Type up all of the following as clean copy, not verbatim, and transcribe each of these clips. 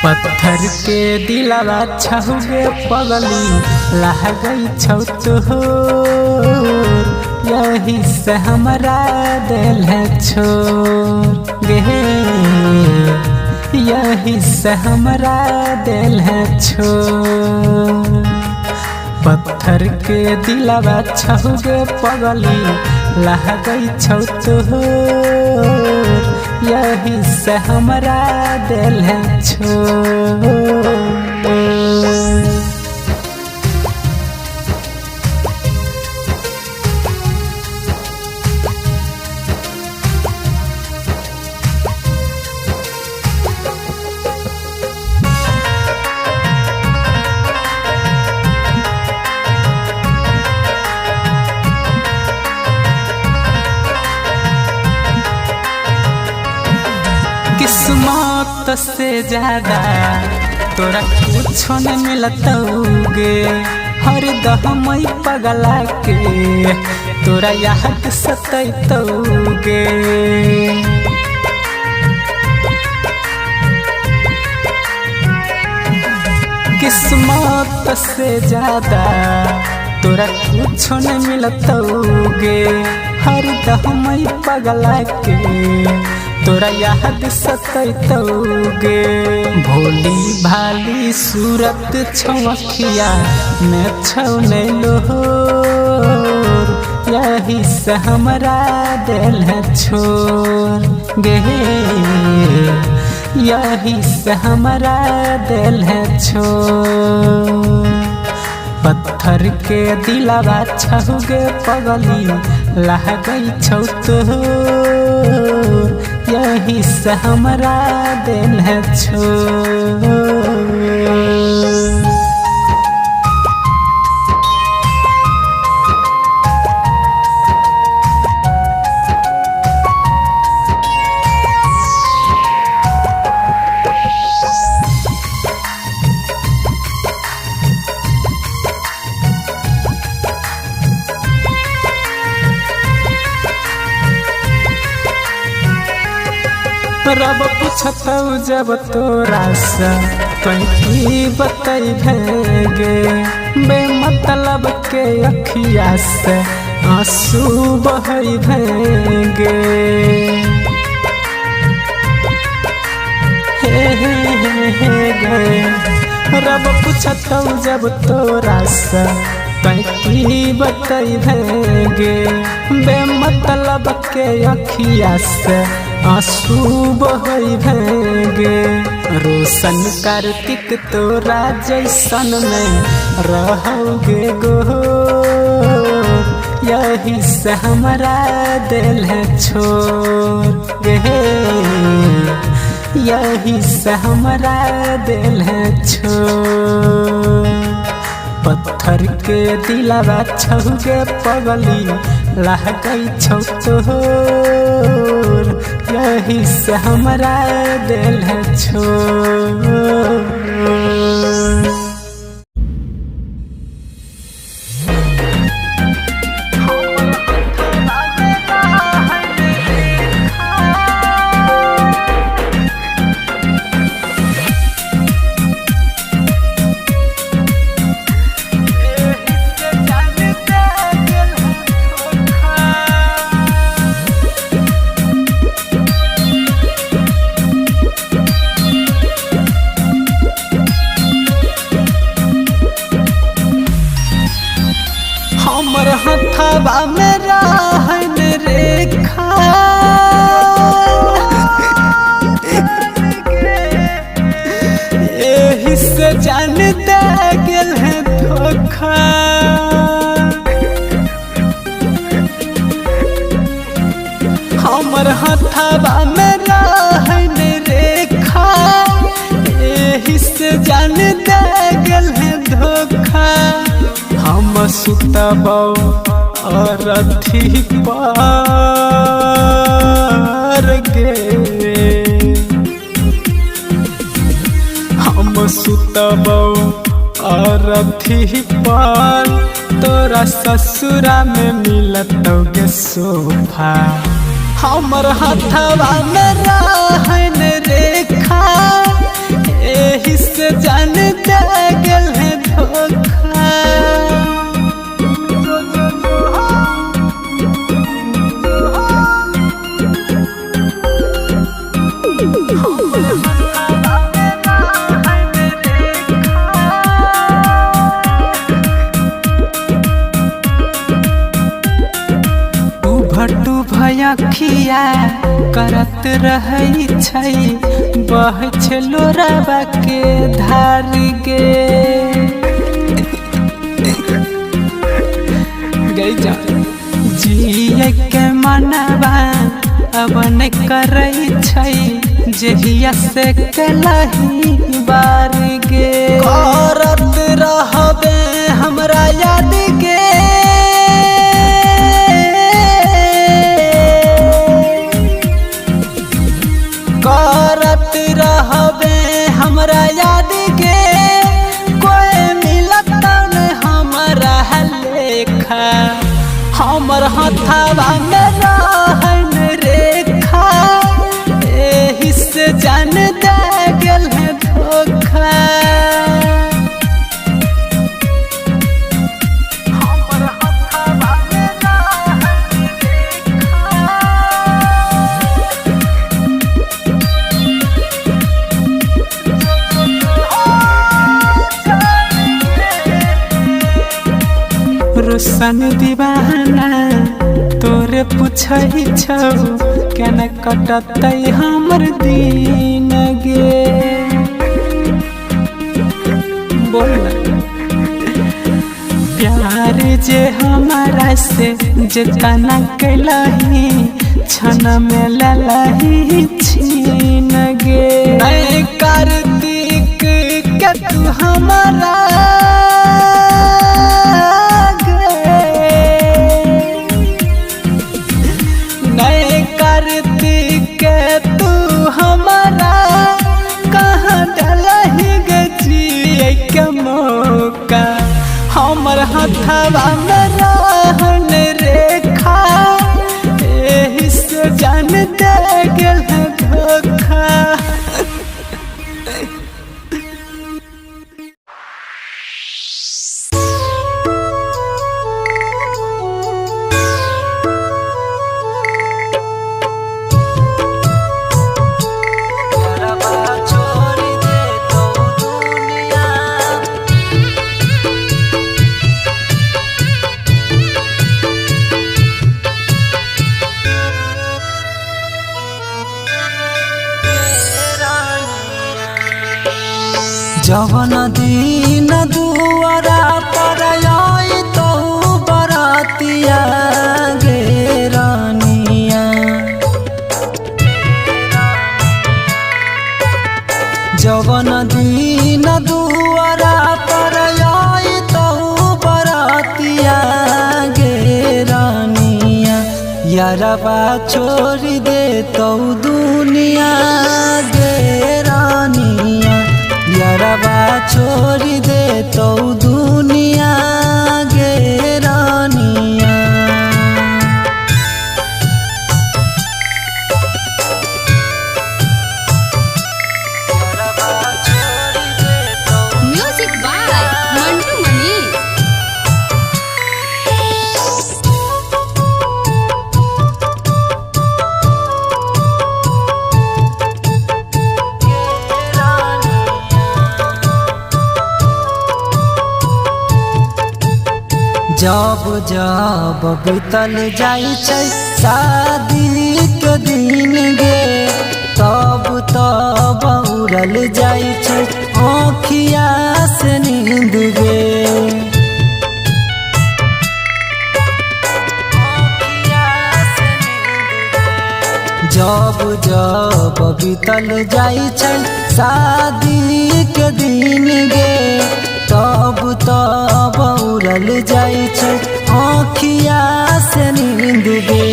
पत्थर के दिलवा छहुगे पगली लह गई छौ तोहर, यही से हमरा दिल है छोड़ गे, यही से हमरा दिल है छोड़। पत्थर के दिलवा छहुगे पगली लह गई छौ तोहर, यही से हमरा दिल है छोड़। किस्मत से ज्यादा तोरा कुछ न मिलतौगे, हर दम पगला के तोरा याद सतैतौगे। किस्मत से ज्यादा तोरा कुछ न मिलतौगे, हर दम पगला के तोरा याद सतैतौगे। भोली भाली सूरत छौ अखिया में छौ लोहर, यही से हमरा दिल है छोड़ गे, यही से हमरा दिल है छोड़। पत्थर के दिलवा छहुगे पगली लह गई छौ तोहर, यही से हमरा दिल है छोड़। रब पूछतौ जब तोरा से तोई बतैबेगे, बेमतलब के अखिया से आंसू बहैबेगे। हे गे रब पूछतौ जब तोरा से तोई बतैबेगे, बेमतलब के अखिया से आंसू बहैबेगे। रोशन कार्तिक तोरा जैसन में रहोगे गोर, यही से हमरा दिल है छोड़ गे, यही से हमरा दिल है छोड़। पत्थर के दिलवा छहुगे पगली लह गई छौ तोहर, यही से हमरा दिल है छोड़। हमर हथवा में रहन रेखा, एही से जान दे गेल है धोखा। हमर हथवा में रहन रेखा, एही से जान दे गेल है धोखा। हम सुतबौ अरथी पार गे, हम सुतबौ अरथी पार, तोरा ससुरा में मिलतौगे सोफा। हमर हथवा में रहन रेखा, एही से जान दे गेल है धोखा। भट्टू भयखिया करत रहै छै बहै छै लोराबा के धार गे। गई जा जिए के मनवा अब नहीं करै छै जहिया से कलही बार गे। करत रहबे हमरा याद गे करत रहबे हमरा याद के कोई मिलत न हमरा लेखा। हमर हथवा में रहन रेखा एही से जान दे गेल है धोखा। रोशन दीवाना तोरे पूछै छौ केना कटतै हमर दिन गे। बोल प्यार जे हमारा से जितना कैलही क्षण में ललही छीन गे। ऐ कार्तिक के तू हमारा तू हमारा कहाँ डलही गजिए के मौका। हमर हथवा में रहन रेखा एही से जान दे गेल है धोखा। जवन दिन दुआरा पर आई तो बरातिया गे रानिया। जवन दिन दुआरा पर आई तो बरातिया गे रानिया। यारबा छोड़ दे तो दुनिया गे रानिया। यारबा छोड़ दे तो दुनिया गे रानिया। Music by Mantu Manish. जब जब बीतल जाई छै शादी के दिन गे तब तब उड़ल जाई छै आँखिया से नींद गे। जब जब बीतल जाई छै शादी के दिन गे तब तब उड़ल जाई छै आँखिया से नींद गे।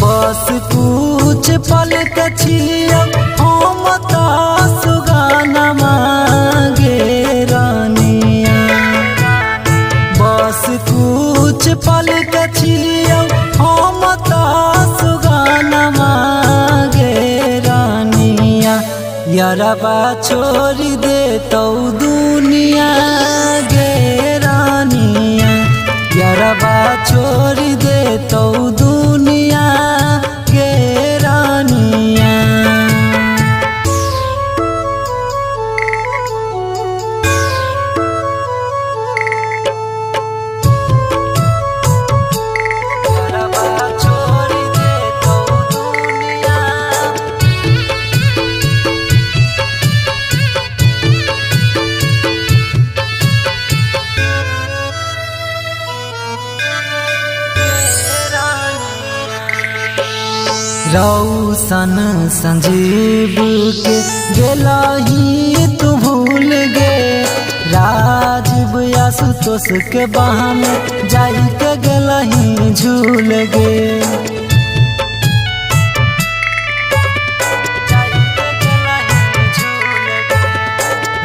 बस कुछ पल के छियौ हम तो सुगाना मांगे रानिया। बस कुछ पल के छियौ हम तो सुगाना मांगे रानिया। यारा यारबा छोड़ दे तो दुनिया गे रानिया, यारबा छोड़ दे तो दुनिया गे रानिया। रौशन संजीव के गेलही तू भूल गे, राजीव आशुतोष के बाह में जाई के गेलही झूल गे।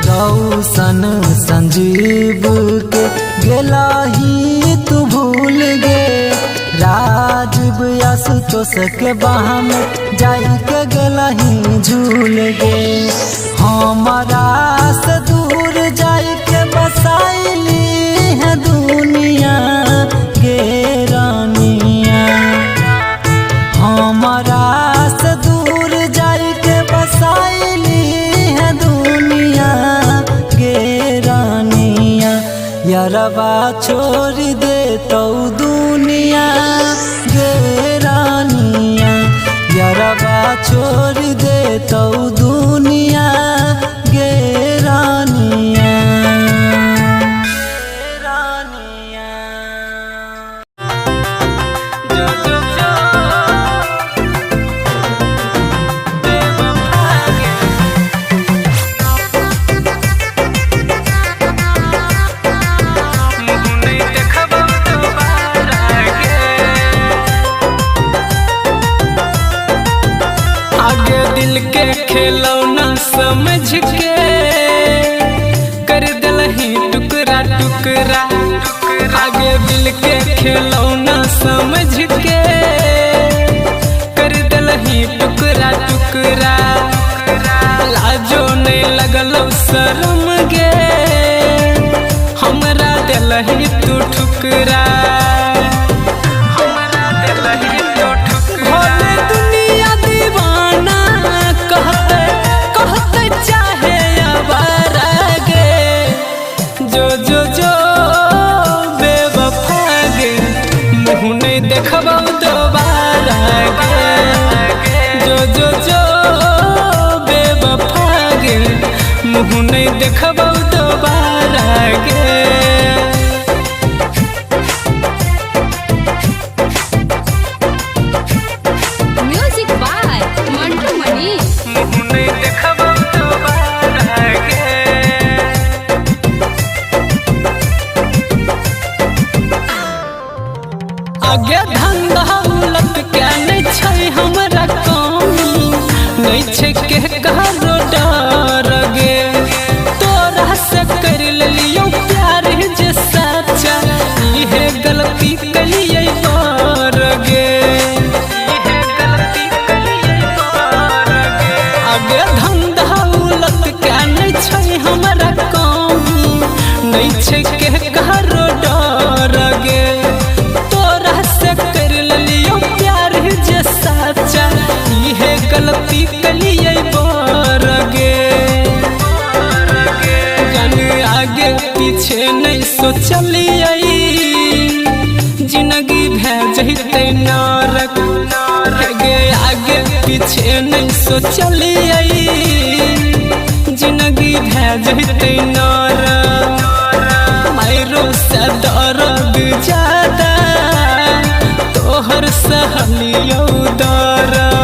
रौशन संजीव के गेलही तू भूल गे, राजीव आशुतोष के बाह में जाई के गेलही झूल गे। हमारा से दूर जाई के बसाइली है दुनिया गे रानिया, हमारा से दूर जाई के बसाइली है दुनिया गे रानिया। यारबा छोड़ दे तो दुनिया गे रानिया, यारबा छोड़ दे तो दुनिया गे रानिया। दिल के खिलौना समझ के कर दिलही टुकड़ा टुकड़ा, आगे दिल के खिलौना समझ के कर दिलही टुकड़ा टुकड़ा। लाजो नहीं लगलो शर्म गे, हमरा दिलही तू ठुकरा, हमरा दिलही तू ठुकरा। दुनिया दीवाना कहते कहते चाहे आवारा गे, जो जो जो बेवफा गे, मुँह नहीं देखबो दोबारा गे। जो जो जो बेवफा गे, मुँह नहीं देखबो दोबारा गे। आगे धंधा उलट के नहीं छै हमरा कमी, नहीं छै के करो डर गे। तोरा से कर लियो प्यार जे सच्चा, इहे गलती कलिए बार गे, इहे गलती कलिए बार गे। आगे धंधा उलट के नहीं छै हमरा कमी, नहीं छै के करो डर गे। गलती कलिए बार गे, जान आगे पीछे नहीं सोचलिए, जिंदगी भेजते नरक गे। आगे पीछे नहीं सोचलिए, जिंदगी भेजते नरक। मायरो से दर्द ज्यादा तोहर सहलियो दर्द,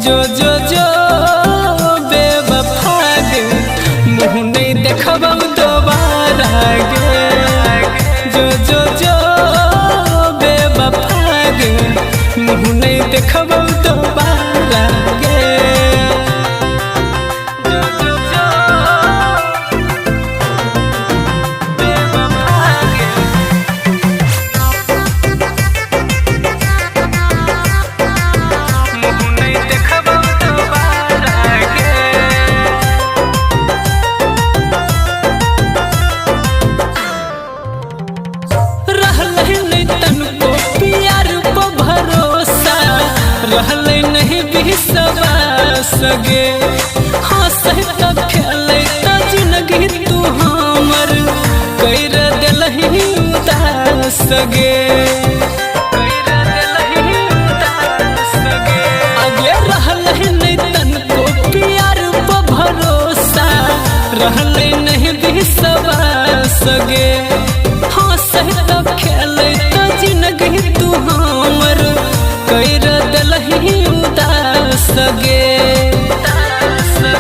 जो जो जो बेवफा गे, मुँह नहीं देखबो दोबारा गे। जो जो जो बेवफा गे, मुँह नहीं देखबो दोबारा गे। जो जो जो रहले नहीं विश्वास गे हंसे त खेले त जिंदगी तू हमर कर दिलही उदास गे आगे रहले नहीं तनको प्यार पर भरोसा रहले नहीं विश्वास गे हंसे त खेले त जिंदगी तू हमर कर दिलही उदास गे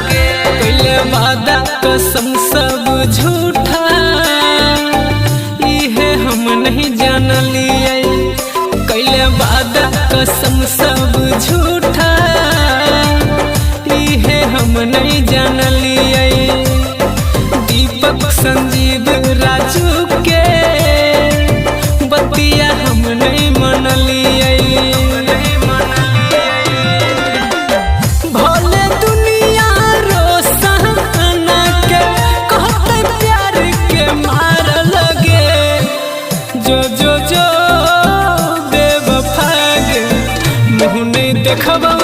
पहले वादा कसम सब झूठा इहे हम नहीं जानलिए कैले वादा कसम सब झूठा इहे हम नहीं जानलिए दीपक संजीव राजू के बतिया हम नहीं मनलिए भोले दुनिया रोसाना के कहते प्यार के मार लगे जो बेवफा गे मुँह नहीं देखबा